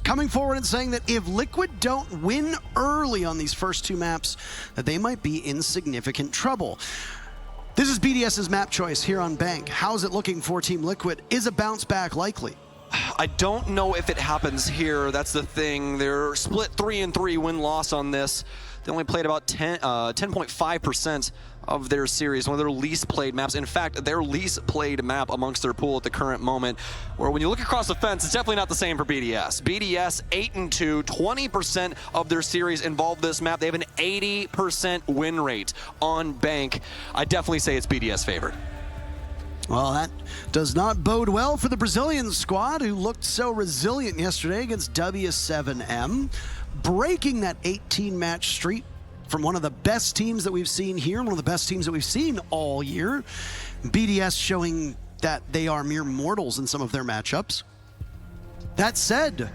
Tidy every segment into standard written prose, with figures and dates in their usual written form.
coming forward and saying that if Liquid don't win early on these first two maps, that they might be in significant trouble. This is BDS's map choice here on Bank. How's it looking for Team Liquid? Is a bounce back likely? I don't know if it happens here. That's the thing. They're split 3-3 win-loss on this. They only played about 10.5% of their series, one of their least played maps. In fact, their least played map amongst their pool at the current moment, where when you look across the fence, it's definitely not the same for BDS. BDS 8-2, 20% of their series involve this map. They have an 80% win rate on Bank. I definitely say it's BDS favored. Well, that does not bode well for the Brazilian squad, who looked so resilient yesterday against W7M, breaking that 18-match streak from one of the best teams that we've seen here, one of the best teams that we've seen all year. BDS showing that they are mere mortals in some of their matchups. That said,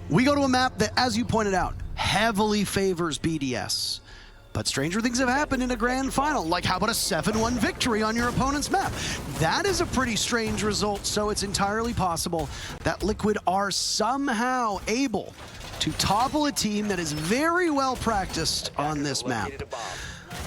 we go to a map that, as you pointed out, heavily favors BDS. But stranger things have happened in a grand final, like how about a 7-1 victory on your opponent's map? That is a pretty strange result, so it's entirely possible that Liquid are somehow able to topple a team that is very well practiced on this map.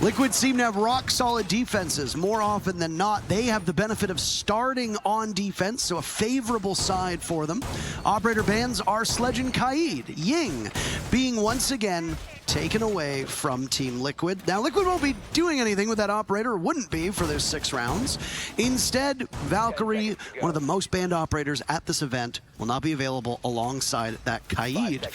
Liquid seem to have rock-solid defenses. More often than not, they have the benefit of starting on defense, so a favorable side for them. Operator bans are Sledge and Kaid. Ying being once again taken away from Team Liquid. Now, Liquid won't be doing anything with that operator, or wouldn't be for those 6 rounds. Instead, Valkyrie, one of the most banned operators at this event, will not be available alongside that Kaid.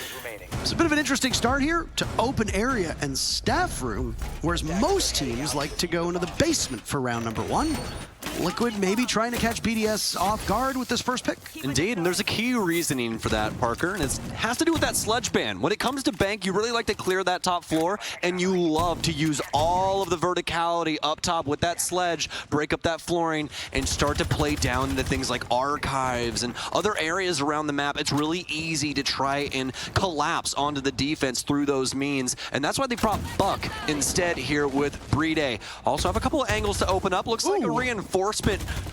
It's a bit of an interesting start here to open area and staff room, whereas most teams like to go into the basement for round number 1. Liquid maybe trying to catch BDS off guard with this first pick. Indeed, and there's a key reasoning for that, Parker, and it has to do with that sledge ban. When it comes to Bank, you really like to clear that top floor, and you love to use all of the verticality up top with that sledge, break up that flooring, and start to play down into things like archives and other areas around the map. It's really easy to try and collapse onto the defense through those means, and that's why they brought Buck instead here with Brede. Also have a couple of angles to open up. Looks like a reinforcement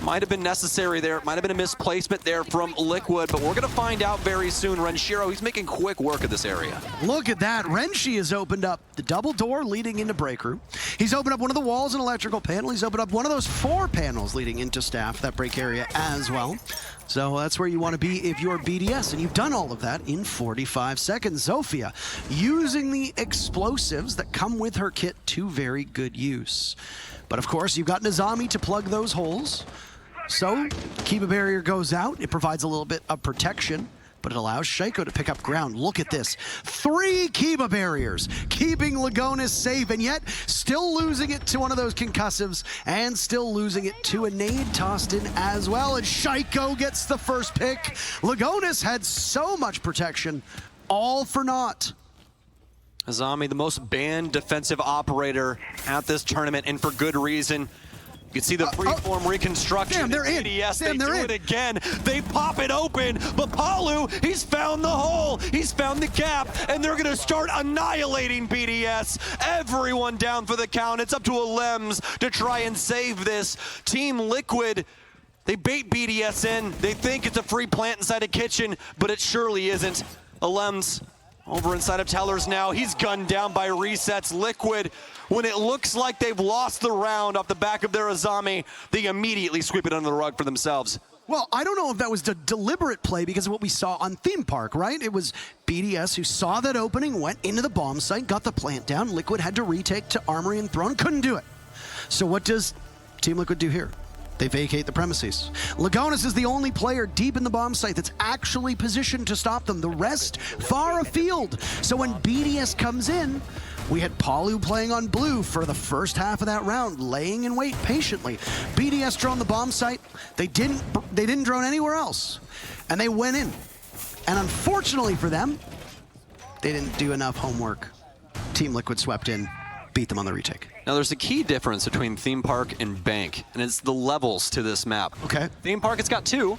might have been necessary there. It might have been a misplacement there from Liquid, but we're going to find out very soon. Renshiro, he's making quick work of this area. Look at that. Renshi has opened up the double door leading into break room. He's opened up one of the walls and electrical panel. He's opened up one of those 4 panels leading into staff, that break area as well. So that's where you want to be if you're BDS, and you've done all of that in 45 seconds. Zofia using the explosives that come with her kit to very good use. But of course, you've got Nizami to plug those holes. So, Kiba barrier goes out. It provides a little bit of protection, but it allows Shaco to pick up ground. Look at this. 3 Kiba barriers, keeping Lagonis safe, and yet still losing it to one of those concussives, and still losing it to a nade tossed in as well. And Shaco gets the first pick. Lagonis had so much protection, all for naught. Azami, the most banned defensive operator at this tournament, and for good reason. You can see the freeform reconstruction. Damn, they're in. BDS, Damn, they do it again. They pop it open, but Palu, he's found the hole. He's found the gap, and they're gonna start annihilating BDS. Everyone down for the count. It's up to Alems to try and save this. Team Liquid, they bait BDS in. They think it's a free plant inside a kitchen, but it surely isn't. Alems over inside of Tellers now. He's gunned down by resets. Liquid, when it looks like they've lost the round off the back of their Azami, they immediately sweep it under the rug for themselves. Well, I don't know if that was a deliberate play because of what we saw on Theme Park, right? It was BDS who saw that opening, went into the bomb site, got the plant down. Liquid had to retake to Armory and Throne, couldn't do it. So what does Team Liquid do here? They vacate the premises. Lagonis is the only player deep in the bomb site that's actually positioned to stop them. The rest far afield. So when BDS comes in, we had Palu playing on blue for the first half of that round, laying in wait patiently. BDS drone the bomb site. They didn't drone anywhere else, and they went in. And unfortunately for them, they didn't do enough homework. Team Liquid swept in, beat them on the retake. Now, there's a key difference between Theme Park and Bank, and it's the levels to this map. Okay. Theme Park, it's got 2.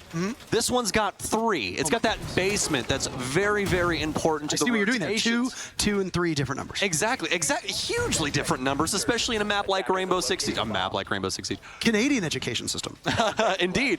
This one's got 3. It's got that basement that's very, very important to the see what you're doing there. rotations. 2, 2, and 3 different numbers. Exactly. Hugely different numbers, especially in a map like Rainbow Six Siege. Canadian education system. Indeed.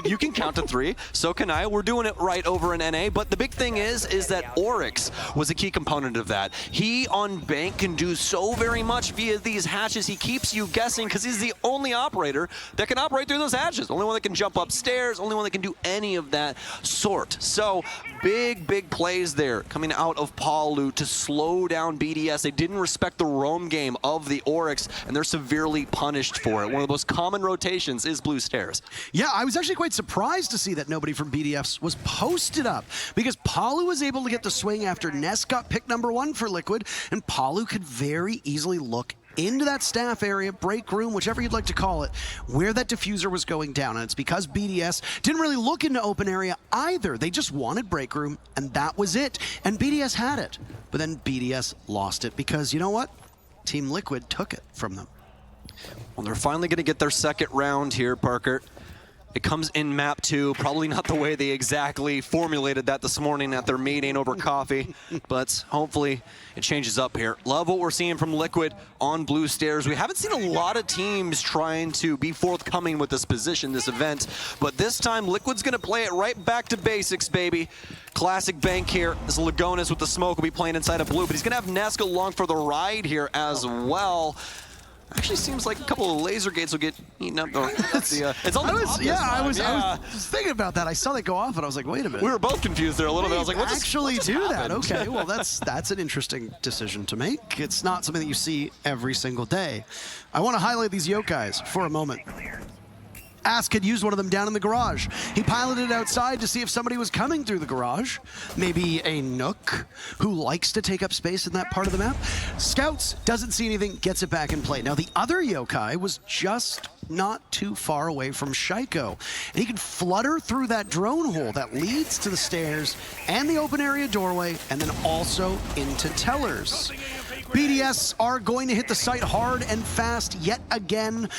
You can count to 3. So can I. We're doing it right over in NA. But the big thing is that Oryx was a key component of that. He on Bank can do so very much via these hatches. He keeps you guessing because he's the only operator that can operate through those hatches. Only one that can jump upstairs. Only one that can do any of that sort. So big plays there coming out of Palu to slow down BDS. They didn't respect the roam game of the Oryx, and they're severely punished for it. One of the most common rotations is blue stairs. Yeah, I was actually quite surprised to see that nobody from BDS was posted up because Palu was able to get the swing after Ness got pick number 1 for Liquid, and Palu could very easily look into that staff area, break room, whichever you'd like to call it, where that diffuser was going down. And it's because BDS didn't really look into open area either. They just wanted break room, and that was it. And BDS had it. But then BDS lost it because, you know what? Team Liquid took it from them. Well, they're finally going to get their second round here, Parker. It comes in map 2, probably not the way they exactly formulated that this morning at their meeting over coffee, but hopefully it changes up here. Love what we're seeing from Liquid on blue stairs. We haven't seen a lot of teams trying to be forthcoming with this position, this event, but this time Liquid's going to play it right back to basics, baby. Classic Bank here. This Lagonis with the smoke will be playing inside of blue, but he's going to have Nesca along for the ride here as well. Actually seems like a couple of laser gates will get eaten up. It's on the I was thinking about that. I saw that go off, and I was like, wait a minute. We were both confused there a little bit. I was like, what's actually what's do happened? that? Okay, well, that's an interesting decision to make. It's not something that you see every single day. I want to highlight these yokais for a moment. Ask had used one of them down in the garage. He piloted outside to see if somebody was coming through the garage. Maybe a Nook who likes to take up space in that part of the map. Scouts, doesn't see anything, gets it back in play. Now the other yokai was just not too far away from Shaiko. And he could flutter through that drone hole that leads to the stairs and the open area doorway, and then also into tellers. BDS are going to hit the site hard and fast yet again.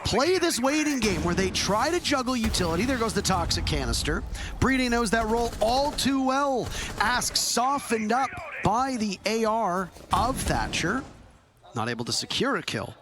Play this waiting game where they try to juggle utility. There goes the toxic canister. Breedy knows that role all too well. Ask softened up by the AR of Thatcher. Not able to secure a kill.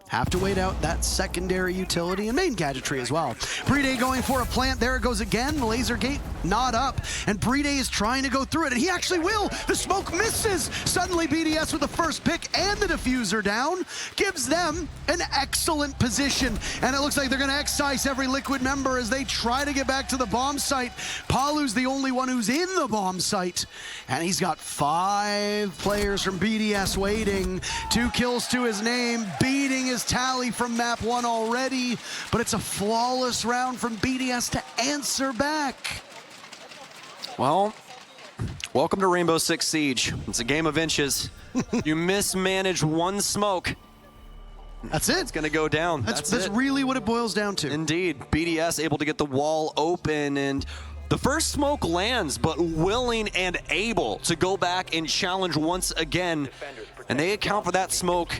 Have to wait out that secondary utility and main gadgetry as well. Breedy going for a plant. There it goes again. The laser gate not up. And Breedy is trying to go through it, and he actually will. The smoke misses. Suddenly BDS with the first pick and the diffuser down gives them an excellent position. And it looks like they're going to excise every Liquid member as they try to get back to the bomb site. Palu's the only one who's in the bomb site. And he's got 5 players from BDS waiting. 2 kills to his name, beating his tally from map 1 already, but it's a flawless round from BDS to answer back. Well, welcome to Rainbow Six Siege. It's a game of inches. You mismanage one smoke. That's it. It's going to go down. That's really what it boils down to. Indeed. BDS able to get the wall open, and the first smoke lands, but willing and able to go back and challenge once again. And they account for that smoke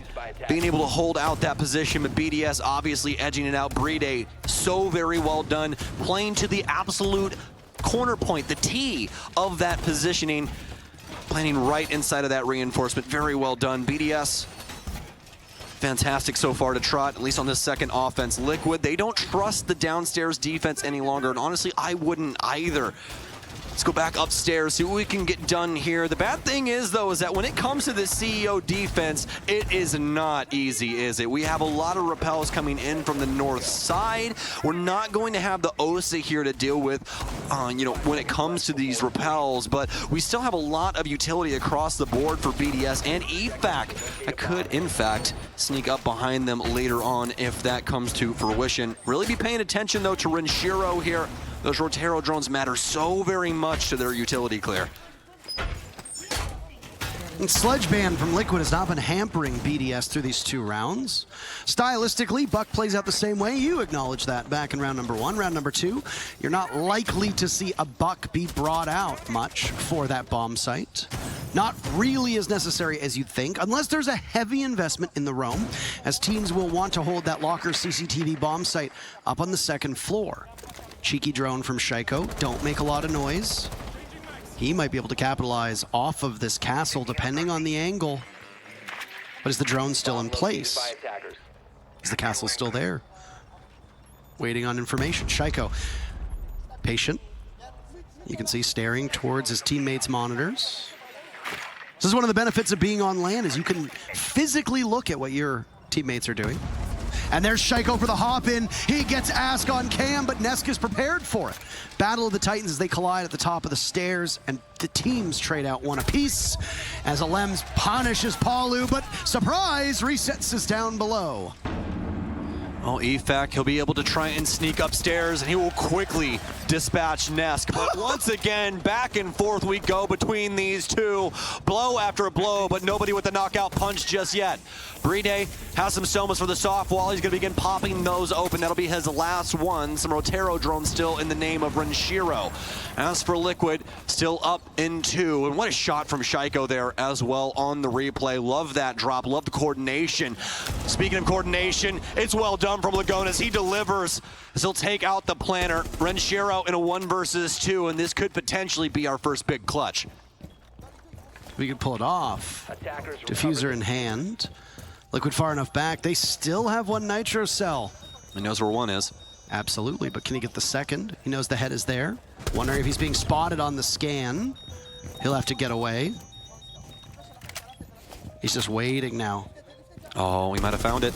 being able to hold out that position, but BDS obviously edging it out. Breedy, so very well done, playing to the absolute corner point, the T of that positioning, planning right inside of that reinforcement. Very well done. BDS, fantastic so far to trot, at least on this second offense. Liquid, they don't trust the downstairs defense any longer, and honestly, I wouldn't either. Let's go back upstairs, see what we can get done here. The bad thing is, though, is that when it comes to the CEO defense, it is not easy, is it? We have a lot of repels coming in from the north side. We're not going to have the OSA here to deal with, when it comes to these repels, but we still have a lot of utility across the board for BDS and EFAC. I could, in fact, sneak up behind them later on if that comes to fruition. Really be paying attention, though, to Renshiro here. Those Rotero drones matter so very much to their utility clear. And Sledge Ban from Liquid has not been hampering BDS through these 2 rounds. Stylistically, Buck plays out the same way. You acknowledged that back in round number 1. Round number 2, you're not likely to see a Buck be brought out much for that bomb site. Not really as necessary as you'd think, unless there's a heavy investment in the roam, as teams will want to hold that locker CCTV bomb site up on the second floor. Cheeky drone from Shaiko, don't make a lot of noise. He might be able to capitalize off of this castle depending on the angle. But is the drone still in place? Is the castle still there? Waiting on information. Shaiko, patient. You can see staring towards his teammates' monitors. This is one of the benefits of being on LAN, is you can physically look at what your teammates are doing. And there's Shaiko for the hop in. He gets Ask on cam, but Nesk is prepared for it. Battle of the Titans as they collide at the top of the stairs, and the teams trade out one apiece as Alems punishes Palu, but surprise, resets us down below. Oh, Efak, he'll be able to try and sneak upstairs, and he will quickly dispatch Nesk. But once again, back and forth we go between these two. Blow after blow, but nobody with the knockout punch just yet. Bride has some Somas for the soft wall. He's going to begin popping those open. That'll be his last one. Some Rotero drones still in the name of Renshiro. As for Liquid, still up in 2. And what a shot from Shaiko there as well on the replay. Love that drop. Love the coordination. Speaking of coordination, it's well done from Lagonas. He delivers as he'll take out the planner. Renshiro in a 1 versus 2, and this could potentially be our first big clutch. We could pull it off. Diffuser in hand. Liquid far enough back. They still have one Nitro cell. He knows where one is. Absolutely, but can he get the second? He knows the head is there. Wondering if he's being spotted on the scan. He'll have to get away. He's just waiting now. Oh, he might have found it.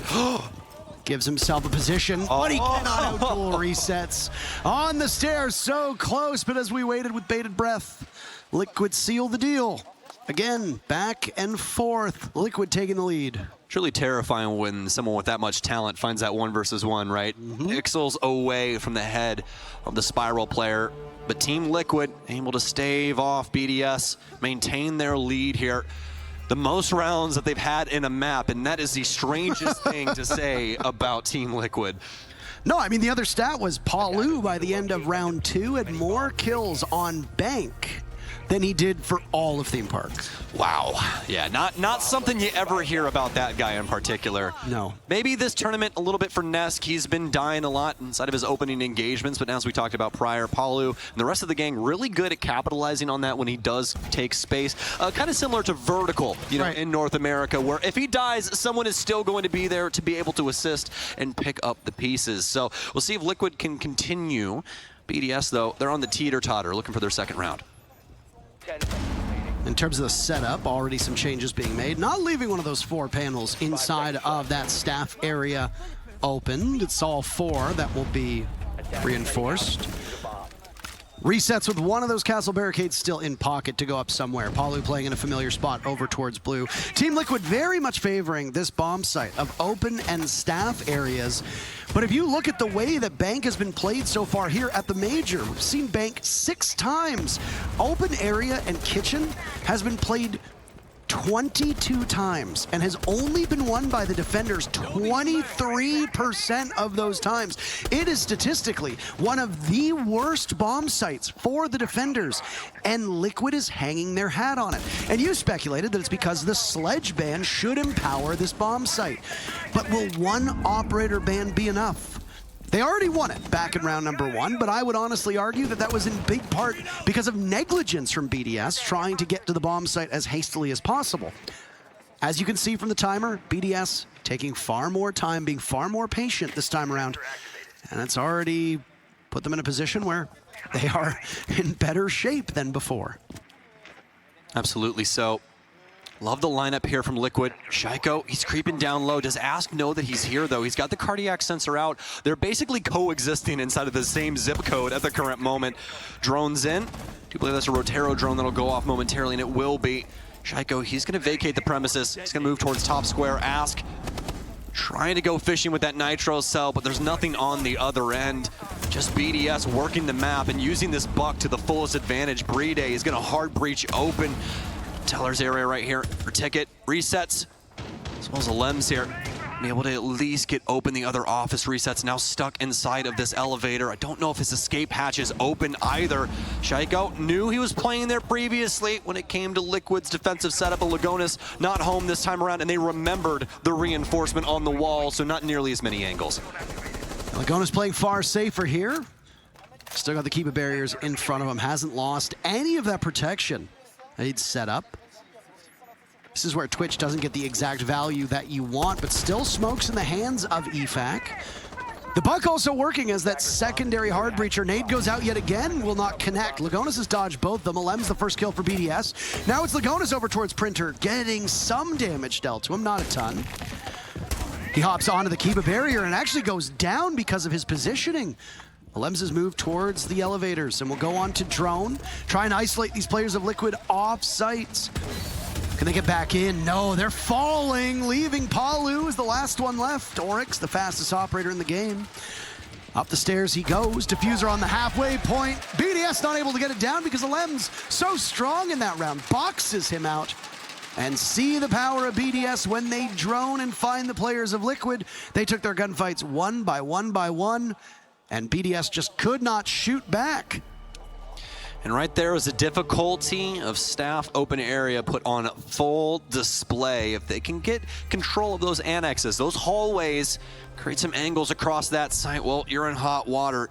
Gives himself a position, but he cannot outduel resets. On the stairs, so close, but as we waited with bated breath, Liquid sealed the deal. Again, back and forth, Liquid taking the lead. Truly terrifying when someone with that much talent finds that 1 versus 1, right? Ixel's away from the head of the Spiral player, but Team Liquid able to stave off BDS, maintain their lead here. The most rounds that they've had in a map, and that is the strangest thing to say about Team Liquid. No, I mean, the other stat was Palu by the end of round 2 had more kills on Bank than he did for all of Theme Park. Wow. Yeah, not something you ever hear about that guy in particular. No. Maybe this tournament a little bit for Nesk. He's been dying a lot inside of his opening engagements, but as we talked about prior, Palu and the rest of the gang really good at capitalizing on that when he does take space. Kind of similar to Vertical, you know, in North America, where if he dies, someone is still going to be there to be able to assist and pick up the pieces. So we'll see if Liquid can continue. BDS, though, they're on the teeter-totter, looking for their second round. In terms of the setup, already some changes being made. Not leaving one of those 4 panels inside of that staff area opened. It's all 4 that will be reinforced. Resets with one of those castle barricades still in pocket to go up somewhere. Palu playing in a familiar spot over towards blue. Team Liquid very much favoring this bomb site of open and staff areas. But if you look at the way that Bank has been played so far here at the Major, we've seen Bank 6 times. Open area and kitchen has been played 22 times and has only been won by the defenders 23% of those times. It is statistically one of the worst bomb sites for the defenders, and Liquid is hanging their hat on it. And you speculated that it's because the sledge ban should empower this bomb site. But will one operator ban be enough? They already won it back in round number 1, but I would honestly argue that that was in big part because of negligence from BDS trying to get to the bomb site as hastily as possible. As you can see from the timer, BDS taking far more time, being far more patient this time around, and it's already put them in a position where they are in better shape than before. Absolutely so. Love the lineup here from Liquid. Shaiko, he's creeping down low. Does Ask know that he's here, though? He's got the cardiac sensor out. They're basically coexisting inside of the same zip code at the current moment. Drones in. Do you believe that's a Rotero drone that'll go off momentarily? And it will be. Shaiko, he's going to vacate the premises. He's going to move towards top square. Ask trying to go fishing with that Nitro cell, but there's nothing on the other end. Just BDS working the map and using this buck to the fullest advantage. Bride is going to hard breach open. Teller's area right here for Ticket. Resets, as well as a Lems here. Be able to at least get open. The other office resets now stuck inside of this elevator. I don't know if his escape hatch is open either. Shaiko knew he was playing there previously when it came to Liquid's defensive setup. Lagonis not home this time around, and they remembered the reinforcement on the wall, so not nearly as many angles. Lagonis playing far safer here. Still got the Kiba barriers in front of him. Hasn't lost any of that protection that he'd set up. This is where Twitch doesn't get the exact value that you want, but still smokes in the hands of EFAC. The Buck also working as that secondary hard breacher. Nade goes out yet again, will not connect. Lagonis has dodged both of them. Alem's the first kill for BDS. Now it's Lagonis over towards Printer, getting some damage dealt to him, not a ton. He hops onto the Kiba barrier and actually goes down because of his positioning. Alems has moved towards the elevators and will go on to drone, try and isolate these players of Liquid off site. Can they get back in? No, they're falling, leaving Palu as the last one left. Oryx, the fastest operator in the game. Up the stairs he goes, diffuser on the halfway point. BDS not able to get it down because Alems so strong in that round, boxes him out. And see the power of BDS when they drone and find the players of Liquid. They took their gunfights one by one, and BDS just could not shoot back. And right there was a difficulty of staff open area put on full display. If they can get control of those annexes, those hallways, create some angles across that site, well, you're in hot water.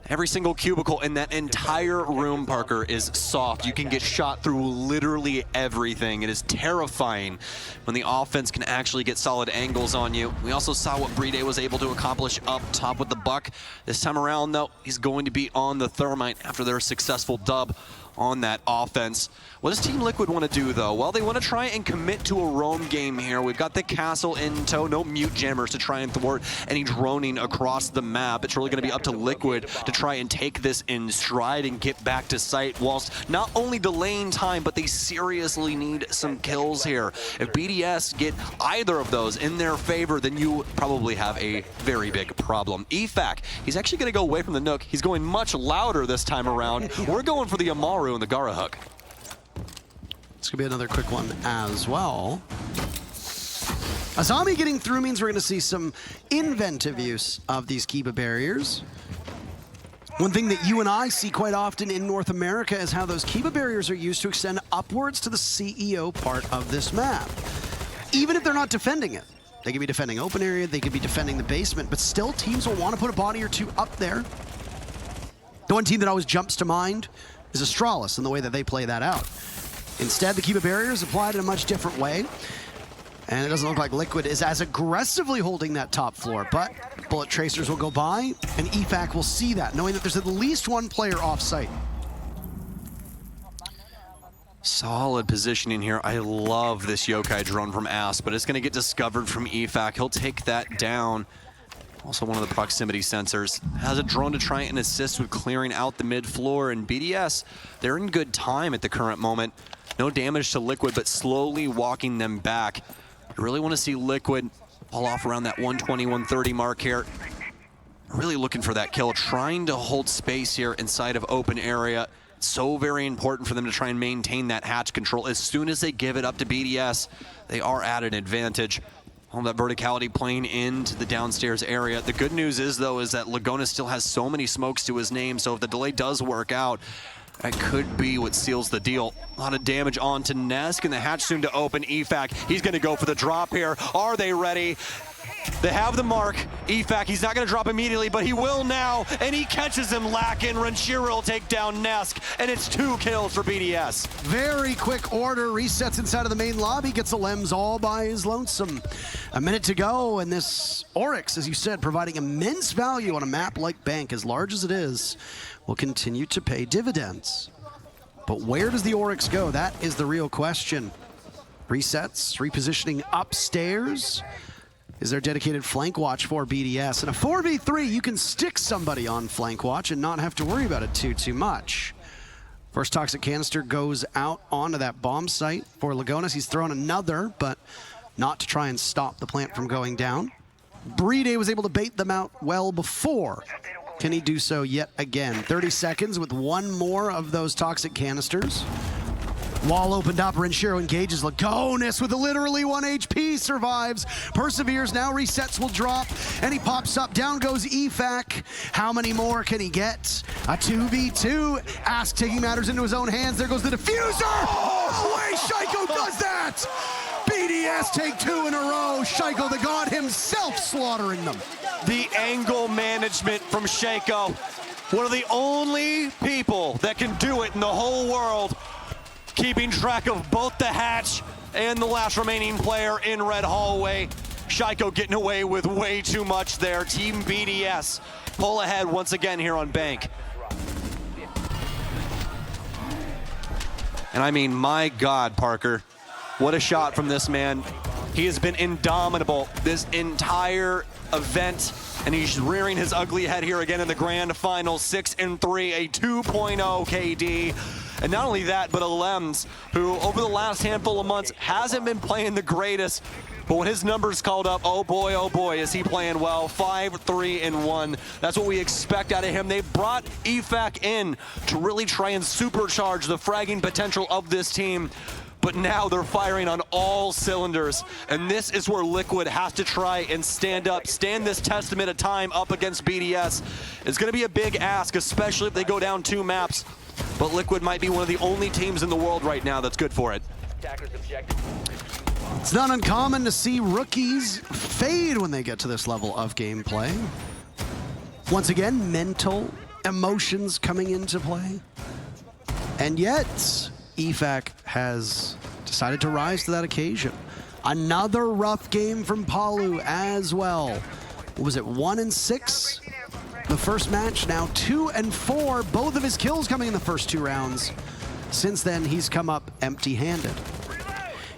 Every single cubicle in that entire room, Parker, is soft. You can get shot through literally everything. It is terrifying when the offense can actually get solid angles on you. We also saw what BDS was able to accomplish up top with the Buck. This time around, though, he's going to be on the Thermite after their successful dub on that offense. What does Team Liquid want to do, though? Well, they want to try and commit to a roam game here. We've got the castle in tow, no mute jammers to try and thwart any droning across the map. It's really going to be up to Liquid to try and take this in stride and get back to site whilst not only delaying time, but they seriously need some kills here. If BDS get either of those in their favor, then you probably have a very big problem. EFAC, he's actually going to go away from the Nook. He's going much louder this time around. We're going for the Amaru and the Gara hook. It's gonna be another quick one as well. Azami getting through means we're gonna see some inventive use of these Kiba barriers. One thing that you and I see quite often in North America is how those Kiba barriers are used to extend upwards to the CEO part of this map. Even if they're not defending it. They could be defending open area, they could be defending the basement, but still teams will want to put a body or two up there. The one team that always jumps to mind is Astralis and the way that they play that out. Instead, the Kiba barrier is applied in a much different way, and it doesn't look like Liquid is as aggressively holding that top floor, but bullet tracers will go by, and EFAC will see that, knowing that there's at least one player off-site. Solid positioning here. I love this Yokai drone from Asp, but it's going to get discovered from EFAC. He'll take that down. Also one of the proximity sensors. Has a drone to try and assist with clearing out the mid floor, and BDS, they're in good time at the current moment. No damage to Liquid, but slowly walking them back. I really want to see Liquid fall off around that 120, 130 mark here. Really looking for that kill, trying to hold space here inside of open area. So very important for them to try and maintain that hatch control. As soon as they give it up to BDS, they are at an advantage. All that verticality playing into the downstairs area. The good news is, though, is that Lagonis still has so many smokes to his name, so if the delay does work out, that could be what seals the deal. A lot of damage onto Nesk, and the hatch soon to open. EFAC, he's going to go for the drop here. Are they ready? They have the mark. EFAC, he's not going to drop immediately, but he will now, and he catches him lacking. Renshiro will take down Nesk, and it's 2 kills for BDS. Very quick order, resets inside of the main lobby, gets a Lems all by his lonesome. A minute to go, and this Oryx, as you said, providing immense value on a map like Bank, as large as it is, will continue to pay dividends. But where does the Oryx go? That is the real question. Resets, repositioning upstairs. Is there dedicated flank watch for BDS? In a 4v3, you can stick somebody on flank watch and not have to worry about it too much. First toxic canister goes out onto that bomb site for Lagonis. He's thrown another, but not to try and stop the plant from going down. BDS was able to bait them out well before. Can he do so yet again? 30 seconds with one more of those toxic canisters. Wall opened up, Renshiro engages Lagonis with a literally 1 HP, survives, perseveres, now resets will drop, and he pops up, down goes EFAC. How many more can he get? A 2v2, Ask taking matters into his own hands, there goes the diffuser! Oh, way Shaiko does that! BDS take 2 in a row, Shaiko the God himself slaughtering them. The angle management from Shaiko, one of the only people that can do it in the whole world, keeping track of both the hatch and the last remaining player in red hallway. Shaiko getting away with way too much there. Team BDS pull ahead once again here on Bank. And I mean, my God, Parker, what a shot from this man. He has been indomitable this entire event, and he's rearing his ugly head here again in the grand final. 6-3, a 2.0 KD. And not only that, but a Lems, who over the last handful of months hasn't been playing the greatest, but when his numbers called up, oh boy, is he playing well. 5-3-1. That's what we expect out of him. They brought EFAC in to really try and supercharge the fragging potential of this team, but now they're firing on all cylinders. And this is where Liquid has to try and stand this testament of time up against BDS. It's gonna be a big ask, especially if they go down 2 maps. But Liquid might be one of the only teams in the world right now that's good for it. It's not uncommon to see rookies fade when they get to this level of gameplay. Once again, mental emotions coming into play. And yet, EFAC has decided to rise to that occasion. Another rough game from Palu as well. What was it, 1-6? The first match, now 2-4. Both of his kills coming in the first 2 rounds. Since then, he's come up empty-handed.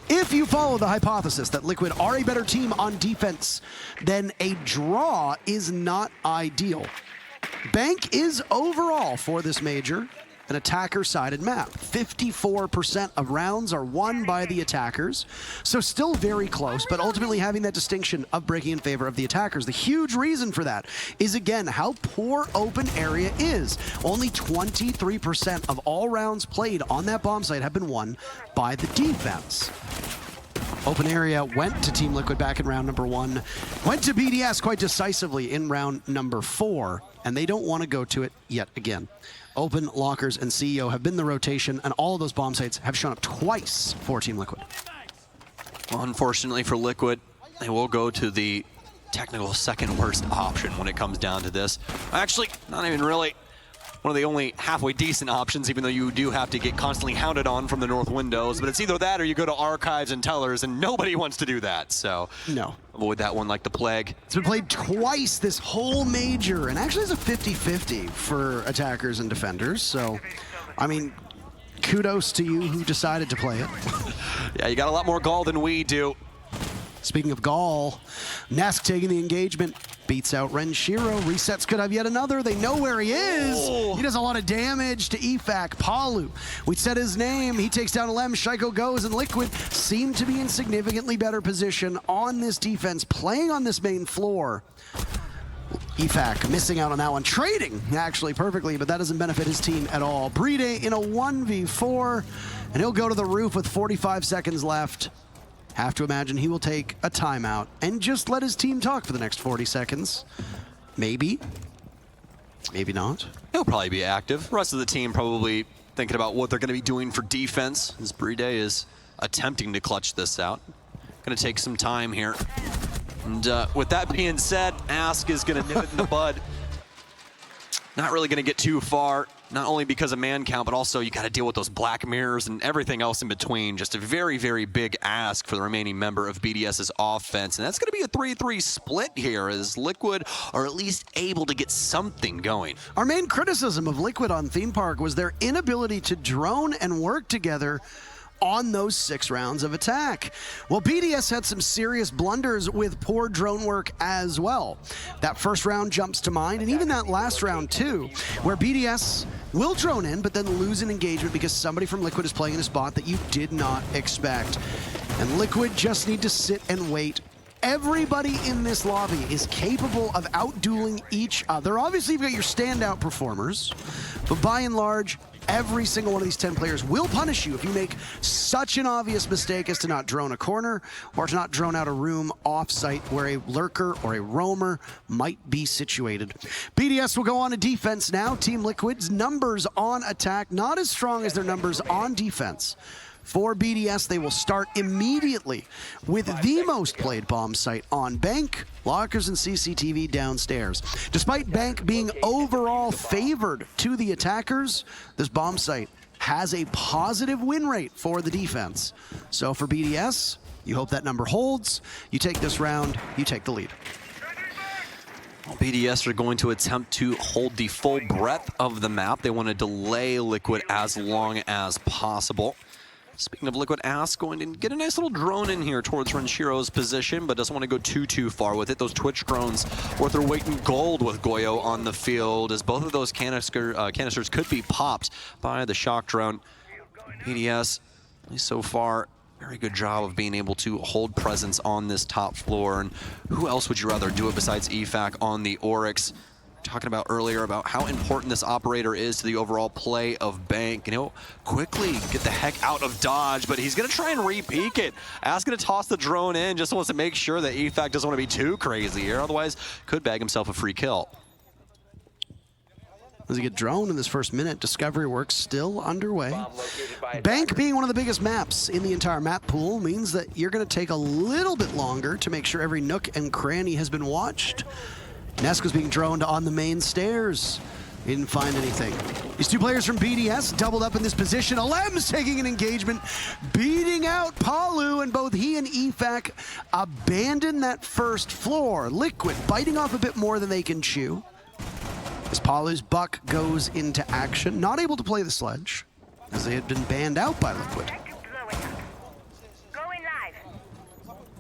If you follow the hypothesis that Liquid are a better team on defense, then a draw is not ideal. Bank is overall for this major an attacker-sided map. 54% of rounds are won by the attackers, so still very close, but ultimately having that distinction of breaking in favor of the attackers. The huge reason for that is, again, how poor open area is. Only 23% of all rounds played on that bomb site have been won by the defense. Open area went to Team Liquid back in round number 1, went to BDS quite decisively in round number 4, and they don't want to go to it yet again. Open, Lockers, and CEO have been the rotation, and all of those bomb sites have shown up twice for Team Liquid. Well, unfortunately for Liquid, they will go to the technical second worst option when it comes down to this. Actually, not even really. One of the only halfway decent options, even though you do have to get constantly hounded on from the north windows. But it's either that or you go to archives and tellers, and nobody wants to do that. So no, avoid that one like the plague. It's been played twice this whole major, and actually it's a 50-50 for attackers and defenders. So, I mean, kudos to you who decided to play it. Yeah, you got a lot more gall than we do. Speaking of gall, Nesk taking the engagement, beats out Renshiro. Resets could have yet another. They know where he is. Oh. He does a lot of damage to EFAC. Palu, we said his name. He takes down Lem. Shaiko goes, and Liquid seem to be in significantly better position on this defense, playing on this main floor. EFAC missing out on that one. Trading, actually, perfectly, but that doesn't benefit his team at all. Bride in a 1v4, and he'll go to the roof with 45 seconds left. Have to imagine he will take a timeout and just let his team talk for the next 40 seconds. Maybe. Maybe not. He'll probably be active. The rest of the team probably thinking about what they're going to be doing for defense, as Bride is attempting to clutch this out. Going to take some time here. And with that being said, Ask is going to nip it in the bud. Not really going to get too far, not only because of man count, but also you got to deal with those black mirrors and everything else in between. Just a very, very big ask for the remaining member of BDS's offense. And that's going to be a 3-3 split here, as Liquid are at least able to get something going. Our main criticism of Liquid on Theme Park was their inability to drone and work together on those 6 rounds of attack. Well, BDS had some serious blunders with poor drone work as well. That first round jumps to mind, and even that last round too, where BDS will drone in, but then lose an engagement because somebody from Liquid is playing in a spot that you did not expect. And Liquid just need to sit and wait. Everybody in this lobby is capable of outdueling each other. Obviously, you've got your standout performers, but by and large, Every single one of these 10 players will punish you if you make such an obvious mistake as to not drone a corner or to not drone out a room off-site where a lurker or a roamer might be situated. BDS will go on to defense now. Team Liquid's numbers on attack, not as strong as their numbers on defense. For BDS, they will start immediately with the most played bomb site on Bank, lockers and CCTV downstairs. Despite Bank being overall favored to the attackers, this bomb site has a positive win rate for the defense. So for BDS, you hope that number holds. You take this round, you take the lead. BDS are going to attempt to hold the full breadth of the map. They want to delay Liquid as long as possible. Speaking of Liquid, Ask going to get a nice little drone in here towards Renshiro's position, but doesn't want to go too far with it. Those Twitch drones worth their weight in gold with Goyo on the field, as both of those canisters could be popped by the shock drone. BDS, at least so far, very good job of being able to hold presence on this top floor. And who else would you rather do it besides EFAC on the Oryx? Talking about earlier about how important this operator is to the overall play of Bank, and he'll quickly get the heck out of dodge, but he's gonna try and re-peek it. Ask gonna toss the drone in, just wants to make sure that EFAC doesn't want to be too crazy here, otherwise could bag himself a free kill. As he get drone in this first minute, discovery work still underway. Bank being one of the biggest maps in the entire map pool means that you're gonna take a little bit longer to make sure every nook and cranny has been watched. Neska's being droned on the main stairs. He didn't find anything. These two players from BDS doubled up in this position. Alem's taking an engagement, beating out Palu, and both he and EFAC abandon that first floor. Liquid biting off a bit more than they can chew. As Palu's buck goes into action, not able to play the sledge, as they had been banned out by Liquid.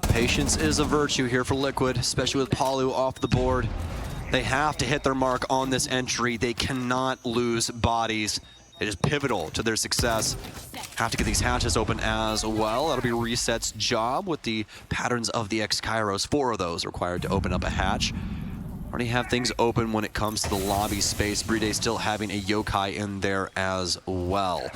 Patience is a virtue here for Liquid, especially with Palu off the board. They have to hit their mark on this entry. They cannot lose bodies. It is pivotal to their success. Have to get these hatches open as well. That'll be Reset's job with the patterns of the X-Kairos. 4 of those required to open up a hatch. Already have things open when it comes to the lobby space. Bride still having a yokai in there as well.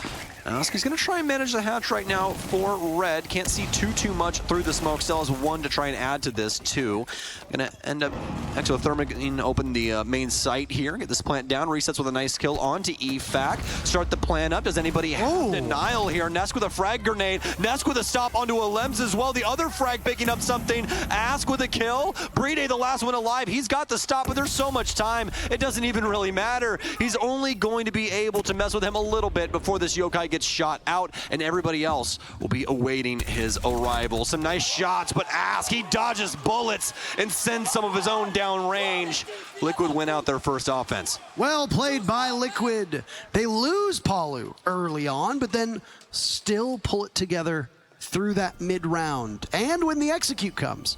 Aski's gonna try and manage the hatch right now for Red. Can't see too much through the smoke. Still has 1 to try and add to this, 2. Gonna end up exothermic open the main site here. Get this plant down. Resets with a nice kill onto EFAC. Start the plan up. Does anybody have denial here? Nesk with a frag grenade. Nesk with a stop onto Alems as well. The other frag picking up something. Ask with a kill. Bride, the last one alive. He's got the stop, but there's so much time. It doesn't even really matter. He's only going to be able to mess with him a little bit before this yokai gets shot out, and everybody else will be awaiting his arrival. Some nice shots, but Ask, he dodges bullets and sends some of his own down range. Liquid win out their first offense. Well played by Liquid. They lose Palu early on, but then still pull it together through that mid-round. And when the execute comes,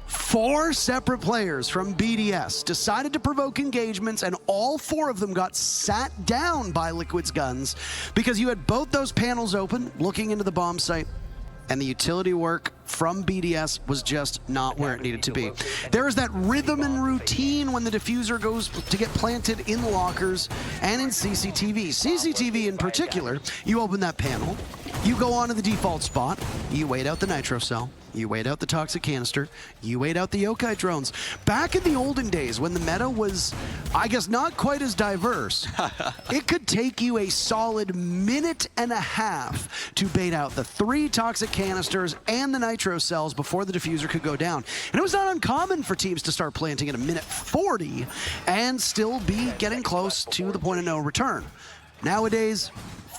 4 separate players from BDS decided to provoke engagements, and all 4 of them got sat down by Liquid's guns because you had both those panels open looking into the bomb site, and the utility work from BDS was just not where it needed to be. There is that rhythm and routine when the diffuser goes to get planted in lockers and in CCTV. CCTV in particular, you open that panel, you go on to the default spot, you wait out the nitro cell, you wait out the toxic canister, you wait out the yokai drones. Back in the olden days when the meta was, I guess, not quite as diverse, it could take you a solid minute and a half to bait out the 3 toxic canisters and the nitro cells before the diffuser could go down. And it was not uncommon for teams to start planting at a minute 40 and still be getting close to the point of no return. Nowadays,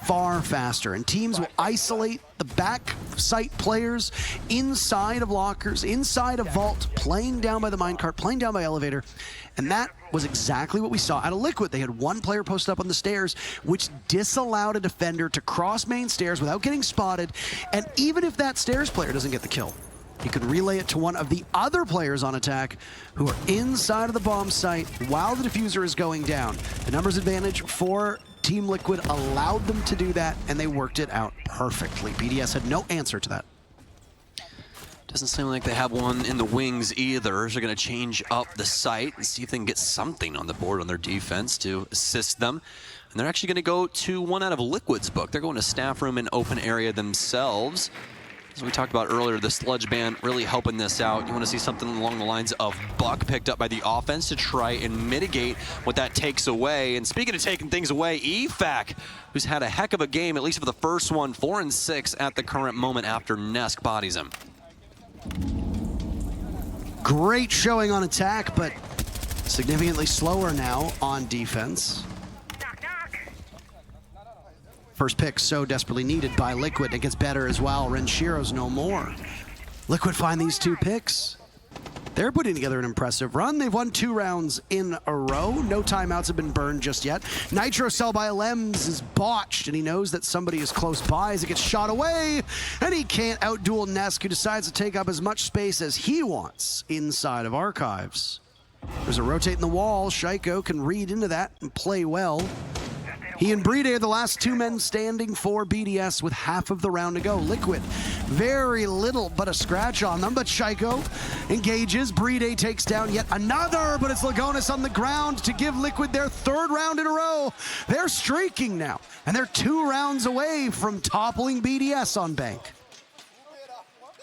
far faster, and teams will isolate the back site players inside of lockers, inside of vault, playing down by the minecart, playing down by elevator, and that was exactly what we saw out of Liquid. They had 1 player posted up on the stairs, which disallowed a defender to cross main stairs without getting spotted, and even if that stairs player doesn't get the kill, he could relay it to one of the other players on attack who are inside of the bomb site while the diffuser is going down. The numbers advantage for Team Liquid allowed them to do that, and they worked it out perfectly. BDS had no answer to that. Doesn't seem like they have one in the wings either. They're going to change up the site and see if they can get something on the board on their defense to assist them. And they're actually going to go to one out of Liquid's book. They're going to staff room and open area themselves. As we talked about earlier, the sludge ban really helping this out. You want to see something along the lines of Buck picked up by the offense to try and mitigate what that takes away. And speaking of taking things away, EFAC, who's had a heck of a game, at least for the first one, 4-6 at the current moment after Nesk bodies him. Great showing on attack, but significantly slower now on defense. First pick so desperately needed by Liquid. It gets better as well. Renshiro's no more. Liquid find these 2 picks. They're putting together an impressive run. They've won 2 rounds in a row. No timeouts have been burned just yet. Nitro cell by Lems is botched, and he knows that somebody is close by as it gets shot away, and he can't outduel Nesk, who decides to take up as much space as he wants inside of Archives. There's a rotate in the wall. Shaiko can read into that and play well. He and Brede are the last 2 men standing for BDS with half of the round to go. Liquid, very little but a scratch on them, but Shaiko engages. Brede takes down yet another, but it's Lagonis on the ground to give Liquid their 3rd round in a row. They're streaking now, and they're 2 rounds away from toppling BDS on Bank.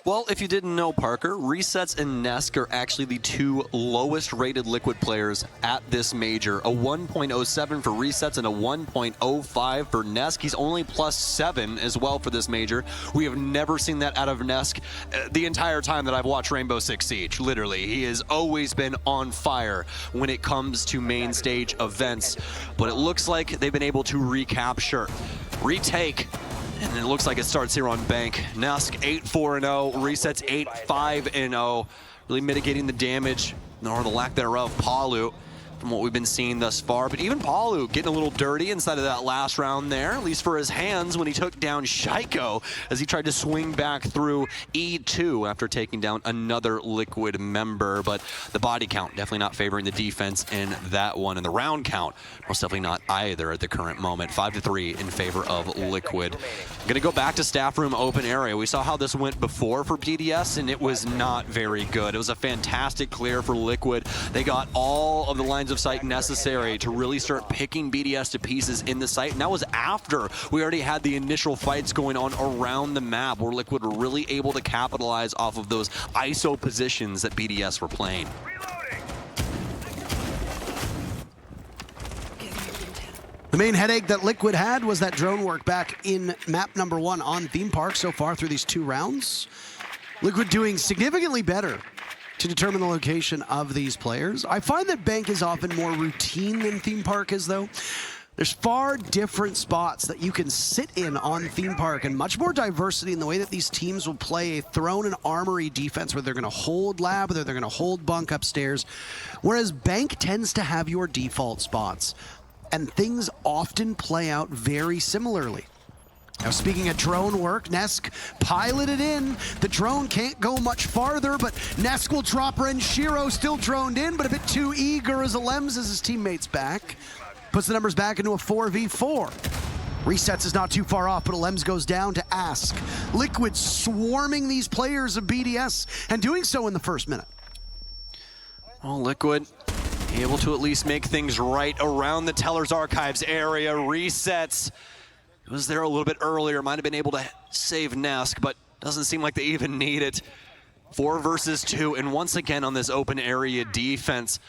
Well, if you didn't know, Parker, Resets and Nesk are actually the 2 lowest rated Liquid players at this major. A 1.07 for Resets and a 1.05 for Nesk. He's only +7 as well for this major. We have never seen that out of Nesk the entire time that I've watched Rainbow Six Siege, literally. He has always been on fire when it comes to main stage events, but it looks like they've been able to recapture, retake, and it looks like it starts here on Bank. Nesk 8-4-0, Resets 8-5-0, really mitigating the damage, or the lack thereof, Palu, from what we've been seeing thus far. But even Palu getting a little dirty inside of that last round there, at least for his hands, when he took down Shaiko as he tried to swing back through E2 after taking down another Liquid member. But the body count definitely not favoring the defense in that one, and the round count most definitely not either at the current moment. 5-3 in favor of Liquid. I'm gonna go back to staff room open area. We saw how this went before for BDS, and it was not very good. It was a fantastic clear for Liquid. They got all of the lines of sight necessary to really start picking BDS to pieces in the site, and that was after we already had the initial fights going on around the map, where Liquid were really able to capitalize off of those ISO positions that BDS were playing. The main headache that Liquid had was that drone work back in map number 1 on Theme Park so far through these 2 rounds. Liquid doing significantly better to determine the location of these players. I find that Bank is often more routine than Theme Park is, though. There's far different spots that you can sit in on Theme Park, and much more diversity in the way that these teams will play a throne and armory defense, where they're going to hold lab, whether they're going to hold bunk upstairs, whereas Bank tends to have your default spots, and things often play out very similarly. Now, speaking of drone work, Nesk piloted in. The drone can't go much farther, but Nesk will drop Renshiro, still droned in, but a bit too eager as Alems as his teammates back. Puts the numbers back into a 4v4. Resets is not too far off, but Alems goes down to Ask. Liquid swarming these players of BDS, and doing so in the first minute. Well, Liquid able to at least make things right around the Teller's Archives area. Resets was there a little bit earlier, might have been able to save Nesk, but doesn't seem like they even need it. 4 versus 2, and once again on this open area defense,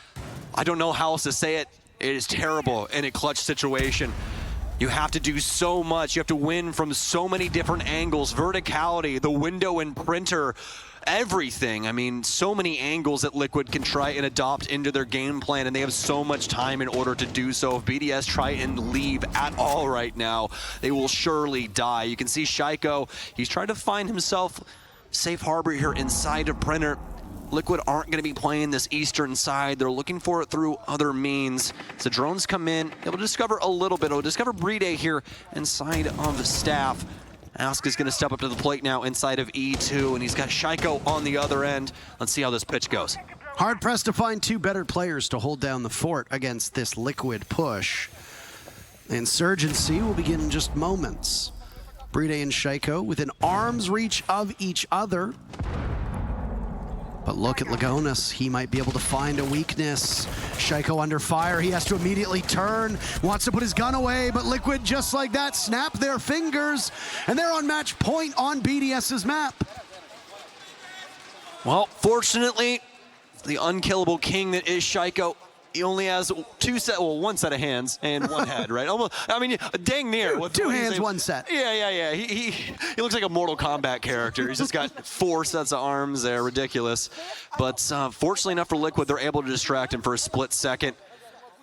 I don't know how else to say it. It is terrible in a clutch situation. You have to do so much. You have to win from so many different angles. Verticality, the window and printer, everything. I mean, so many angles that Liquid can try and adopt into their game plan, and they have so much time in order to do so. If BDS try and leave at all right now, they will surely die. You can see Shaiko, he's trying to find himself safe harbor here inside of Printer. Liquid aren't going to be playing this eastern side. They're looking for it through other means. So drones come in, able to discover a little bit. They'll discover Brede here inside of the staff. Ask is going to step up to the plate now inside of E2, and he's got Shaiko on the other end. Let's see how this pitch goes. Hard pressed to find 2 better players to hold down the fort against this Liquid push. The insurgency will begin in just moments. Brede and Shaiko within arm's reach of each other. But look at Lagonis. He might be able to find a weakness. Shaiko under fire. He has to immediately turn. Wants to put his gun away, but Liquid, just like that, snap their fingers. And they're on match point on BDS's map. Well, fortunately, the unkillable king that is Shaiko, he only has one set of hands and one head, right? Almost, I mean, dang near. Two hands, one set. Yeah. He looks like a Mortal Kombat character. He's just got 4 sets of arms there, ridiculous. But fortunately enough for Liquid, they're able to distract him for a split second.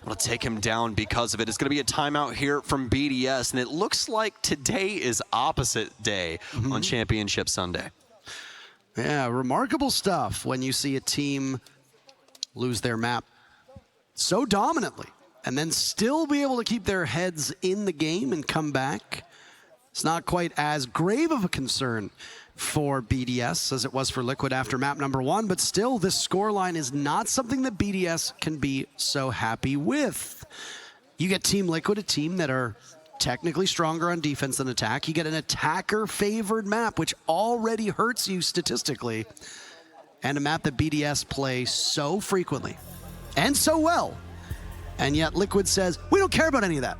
It'll take him down because of it. It's going to be a timeout here from BDS, and it looks like today is opposite day on Championship Sunday. Yeah, remarkable stuff when you see a team lose their map so dominantly and then still be able to keep their heads in the game and come back. It's not quite as grave of a concern for BDS as it was for Liquid after map number 1, but still this scoreline is not something that BDS can be so happy with. You get Team Liquid, a team that are technically stronger on defense than attack. You get an attacker-favored map, which already hurts you statistically, and a map that BDS play so frequently and so well. And yet Liquid says, we don't care about any of that.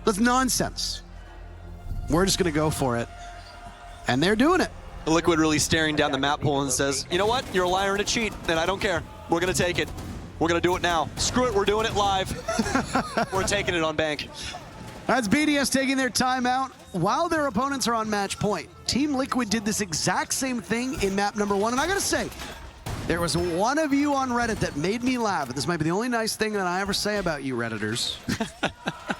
That's nonsense. We're just going to go for it. And they're doing it. Liquid really staring down the map pool and says, you know what? You're a liar and a cheat, and I don't care. We're going to take it. We're going to do it now. Screw it. We're doing it live. We're taking it on bank. That's BDS taking their timeout while their opponents are on match point. Team Liquid did this exact same thing in map number 1. And I got to say, there was one of you on Reddit that made me laugh. This might be the only nice thing that I ever say about you Redditors.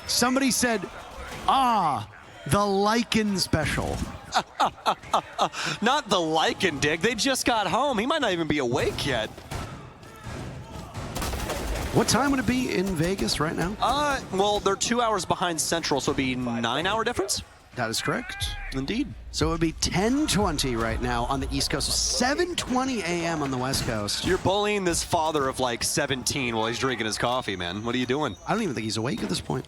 Somebody said, the Lycan special. Not the Lycan dig. They just got home. He might not even be awake yet. What time would it be in Vegas right now? Well, they're 2 hours behind Central, so it'd be 9-hour difference. That is correct. Indeed. So it would be 10:20 right now on the East Coast, so 7:20 a.m. on the West Coast. You're bullying this father of like 17 while he's drinking his coffee, man. What are you doing? I don't even think he's awake at this point.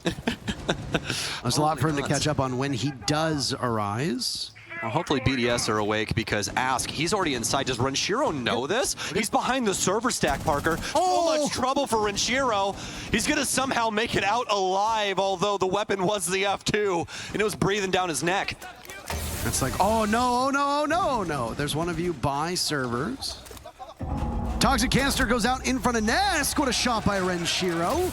There's a lot for him to catch up on when he does arise. Well, hopefully BDS are awake because Ask, he's already inside. Does Renshiro know this? He's behind the server stack, Parker. So much trouble for Renshiro. He's going to somehow make it out alive, although the weapon was the F2, and it was breathing down his neck. It's like, oh no. There's one of you by servers. Toxic Canister goes out in front of Nesk. What a shot by Renshiro.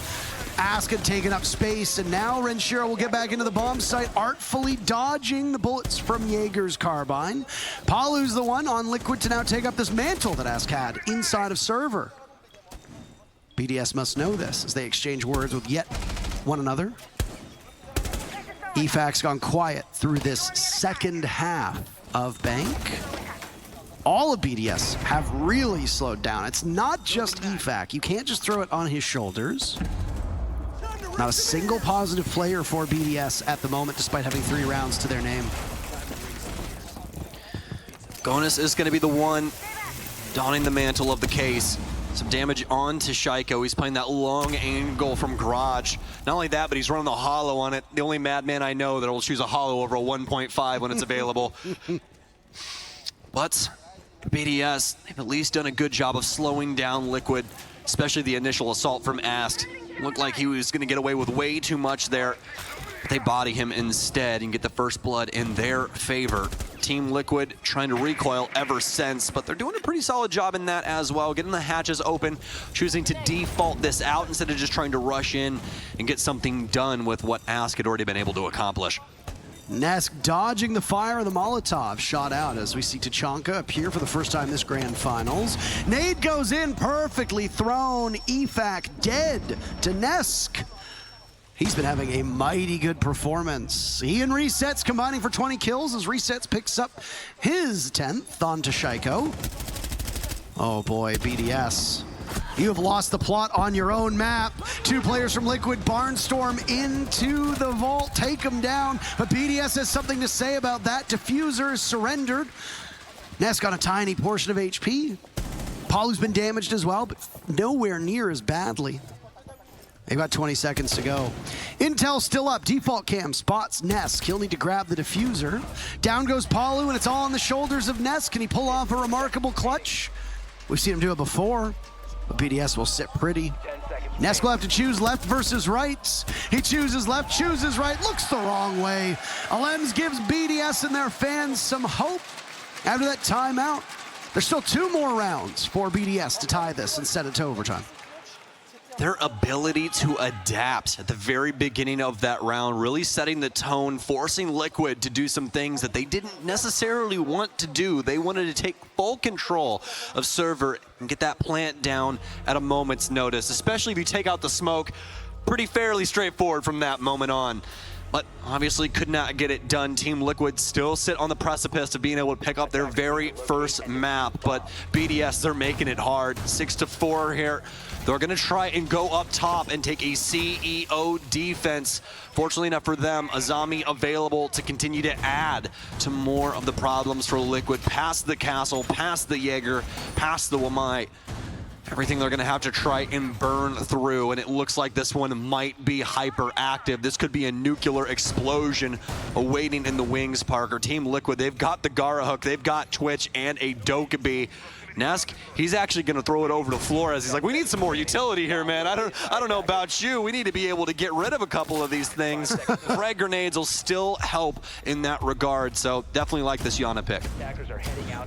Ask had taken up space, and now Renshiro will get back into the bomb site, artfully dodging the bullets from Jaeger's carbine. Palu's the one on Liquid to now take up this mantle that Ask had inside of server. BDS must know this as they exchange words with yet one another. EFAC's gone quiet through this second half of Bank. All of BDS have really slowed down. It's not just EFAC. You can't just throw it on his shoulders. Not a single positive player for BDS at the moment, despite having 3 rounds to their name. Gonus is going to be the one donning the mantle of the case. Some damage onto Shaiko. He's playing that long angle from Garage. Not only that, but he's running the hollow on it. The only madman I know that will choose a hollow over a 1.5 when it's available. But BDS, they've at least done a good job of slowing down Liquid, especially the initial assault from Ask. Looked like he was going to get away with way too much there. They body him instead and get the first blood in their favor. Team Liquid trying to recoil ever since, but they're doing a pretty solid job in that as well, getting the hatches open, choosing to default this out instead of just trying to rush in and get something done with what Ask had already been able to accomplish. Nesk dodging the fire of the Molotov shot out as we see Tachanka appear for the first time this grand finals. Nade goes in, perfectly thrown. EFAC dead to Nesk. He's been having a mighty good performance. He and Resets combining for 20 kills as Resets picks up his 10th onto Shaiko. Oh boy, BDS. You have lost the plot on your own map. 2 players from Liquid barnstorm into the vault, take them down. But BDS has something to say about that. Diffuser is surrendered. Nesk on a tiny portion of HP. Palu's been damaged as well, but nowhere near as badly. They've got 20 seconds to go. Intel still up. Default cam spots Nesk. He'll need to grab the diffuser. Down goes Palu, and it's all on the shoulders of Nesk. Can he pull off a remarkable clutch? We've seen him do it before, but BDS will sit pretty. Nesk will have to choose left versus right. He chooses left, chooses right, looks the wrong way. Alems gives BDS and their fans some hope after that timeout. There's still 2 more rounds for BDS to tie this and send it to overtime. Their ability to adapt at the very beginning of that round, really setting the tone, forcing Liquid to do some things that they didn't necessarily want to do. They wanted to take full control of server and get that plant down at a moment's notice, especially if you take out the smoke. Pretty fairly straightforward from that moment on. But obviously could not get it done. Team Liquid still sit on the precipice of being able to pick up their very first map, but BDS, they're making it hard. 6-4 here. They're gonna try and go up top and take a CEO defense. Fortunately enough for them, Azami available to continue to add to more of the problems for Liquid, past the Castle, past the Jaeger, past the Wamai. Everything they're gonna have to try and burn through, and it looks like this one might be hyperactive. This could be a nuclear explosion awaiting in the wings, Parker. Team Liquid, they've got the Gara hook, they've got Twitch and a Dokkaebi. Nesk, he's actually gonna throw it over to Flores. He's like, we need some more utility here, man. I don't know about you. We need to be able to get rid of a couple of these things. Frag grenades will still help in that regard, so definitely like this Yana pick.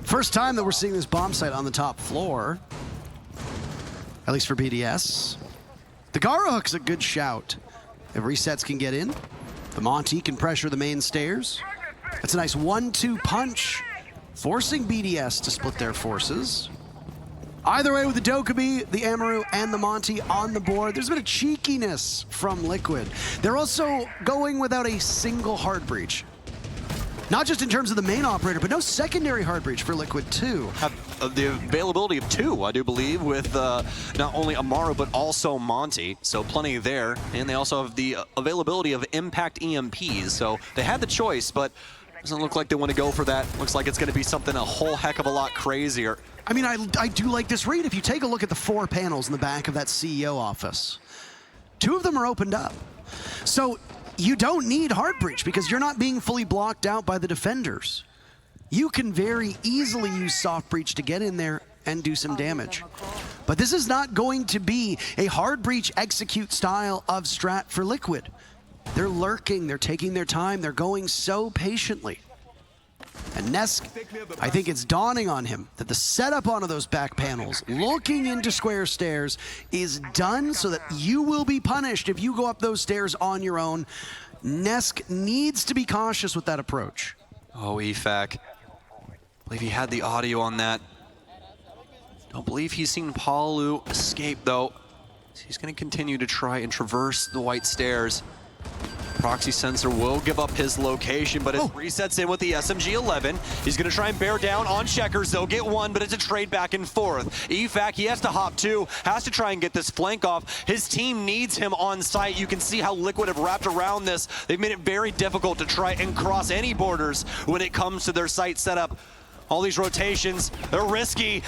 First time that we're seeing this bomb site on the top floor. At least for BDS. The Gara hook's a good shout. If resets can get in, the Monty can pressure the main stairs. That's a nice 1-2 punch, forcing BDS to split their forces. Either way, with the Dokkaebi, the Amaru, and the Monty on the board, there's a bit of cheekiness from Liquid. They're also going without a single hard breach. Not just in terms of the main operator, but no secondary hard breach for Liquid too. Have the availability of 2, I do believe, with not only Amaru, but also Monty, so plenty there. And they also have the availability of impact EMPs, so they had the choice, but doesn't look like they want to go for that. Looks like it's going to be something a whole heck of a lot crazier. I mean, I do like this read. If you take a look at the 4 panels in the back of that CEO office, 2 of them are opened up. So you don't need hard breach because you're not being fully blocked out by the defenders. You can very easily use soft breach to get in there and do some damage. But this is not going to be a hard breach execute style of strat for Liquid. They're lurking, they're taking their time, they're going so patiently. And Nesk, I think it's dawning on him that the setup onto those back panels, looking into square stairs, is done so that you will be punished if you go up those stairs on your own. Nesk needs to be cautious with that approach. Oh, EFAC. I believe he had the audio on that. Don't believe he's seen Palu escape, though. He's going to continue to try and traverse the white stairs. Proxy sensor will give up his location, but it resets in with the SMG-11. He's going to try and bear down on checkers. They'll get one, but it's a trade back and forth. EFAC, he has to hop 2, has to try and get this flank off. His team needs him on site. You can see how Liquid have wrapped around this. They've made it very difficult to try and cross any borders when it comes to their site setup. All these rotations, they're risky.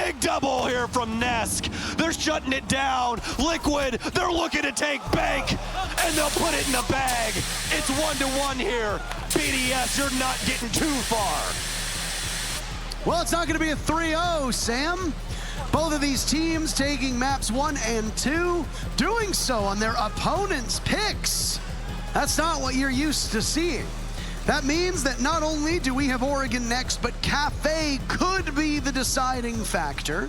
Big double here from Nesk. They're shutting it down. Liquid, they're looking to take bank, and they'll put it in the bag. It's 1-1 here. BDS, you're not getting too far. Well, it's not going to be a 3-0, Sam. Both of these teams taking maps 1 and 2, doing so on their opponent's picks. That's not what you're used to seeing. That means that not only do we have Oregon next, but Cafe could be the deciding factor.